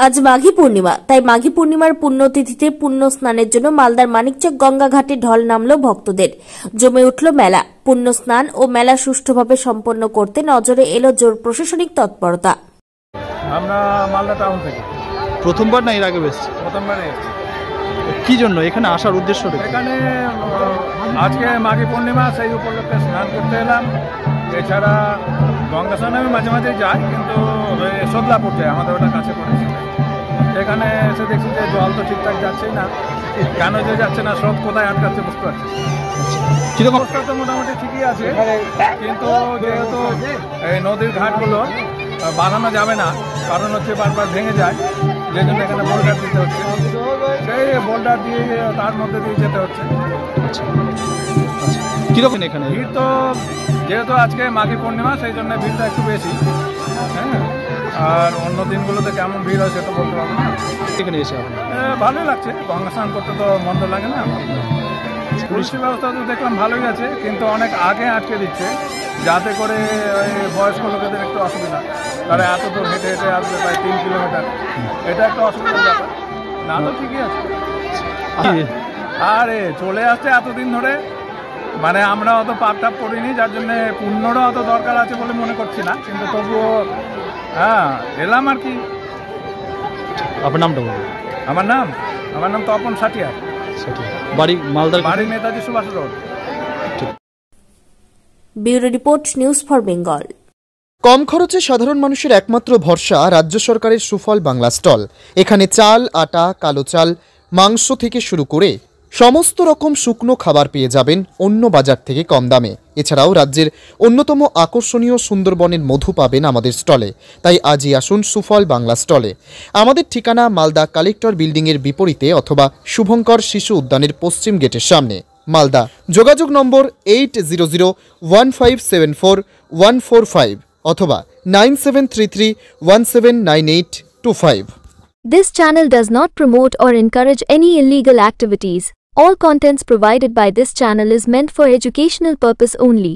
আজ মাঘী পূর্ণিমা, তাই মাঘী পূর্ণিমার পুণ্যতিথিতে পুণ্য স্নানের জন্য মালদার মানিকচক গঙ্গা ঘাটে ঢল নামল ভক্তদের। জমে উঠল মেলা। পুণ্য স্নান ও মেলা সুষ্ঠুভাবে সম্পন্ন করতে নজরে এলো জোর প্রশাসনিক তৎপরতা। আমরা মালদা টাউন থেকে প্রথমবার না এর আগে এসেছি? প্রথমবারে এসেছি। কি জন্য এখানে আসার উদ্দেশ্য? এখানে আজকে মাঘী পূর্ণিমা, সেই উপলক্ষে স্নান করতে এলাম। এছাড়া গঙ্গা স্নানে আমি মাঝে মাঝে যাই, কিন্তু সদলাপুর যাই, আমাদের ওটা কাছে পড়েছে। এখানে এসে দেখছি যে জল তো ঠিকঠাক যাচ্ছেই না। কেন যে যাচ্ছে না, স্রোত কোথায় আটকাচ্ছে বুঝতে পারছি। কিরকম অবস্থা তো মোটামুটি ঠিকই আছে, কিন্তু যেহেতু এই নদীর ঘাটগুলো বাঁধানো যাবে না, কারণ হচ্ছে বারবার ভেঙে যায়, যে জন্য এখানে বোল্ডার দিতে হচ্ছে। সেই বোল্ডার দিয়ে তার মধ্যে দিয়ে যেতে হচ্ছে। কিরকম এখানে ভিড় তো যেহেতু আজকে মাঘী পূর্ণিমা, সেই জন্য ভিড়টা একটু বেশি। হ্যাঁ, আর অন্য দিনগুলোতে কেমন ভিড় হয় সেটা বলতে পারবো না। এখানে এসে ভালোই লাগছে, গঙ্গা স্নান করতে তো মন্দ লাগে না। পুলিশের ব্যবস্থা তো দেখলাম ভালোই আছে, কিন্তু অনেক আগে আটকে দিচ্ছে, যাতে করে ওই বয়স্ক লোকেদের একটু অসুবিধা। তারা এত দূর হেঁটে হেঁটে আসবে, প্রায় 3 কিলোমিটার, এটা একটা অসুবিধার ব্যাপার। না তো ঠিকই আছে। আরে চলে আসছে এতদিন ধরে, মানে আমরা অত পাপ টাপ করিনি, যার জন্যে পুণ্যরও অত দরকার আছে বলে মনে করছি না, কিন্তু তবুও এলাম আর কি। আপনার নামটা বলুন। আমার নাম তপন সাটিয়া। বাড়ি মালদার, বাড়ি Netaji Subhas road. Bureau report, news for Bengal. কম খরচে সাধারণ মানুষের একমাত্র ভরসা রাজ্য সরকারের সুফল বাংলা স্টল। এখানে চাল, আটা, কালো চাল, মাংস থেকে শুরু করে সমস্ত রকম শুকনো খাবার পেয়ে যাবেন অন্য বাজার থেকে কম দামে। এছাড়াও রাজ্যের অন্যতম আকর্ষণীয় সুন্দরবনের মধু পাবেন আমাদের স্টলে। তাই আজই আসুন সুফল বাংলা স্টলে। আমাদের ঠিকানা মালদা কালেক্টর বিল্ডিংয়ের বিপরীতে অথবা শুভঙ্কর শিশু উদ্যানের পশ্চিম গেটের সামনে, মালদা। যোগাযোগ নম্বর 8001574145 অথবা 9733179825। This channel does not promote or encourage any illegal activities. All contents provided by this channel is meant for educational purpose only.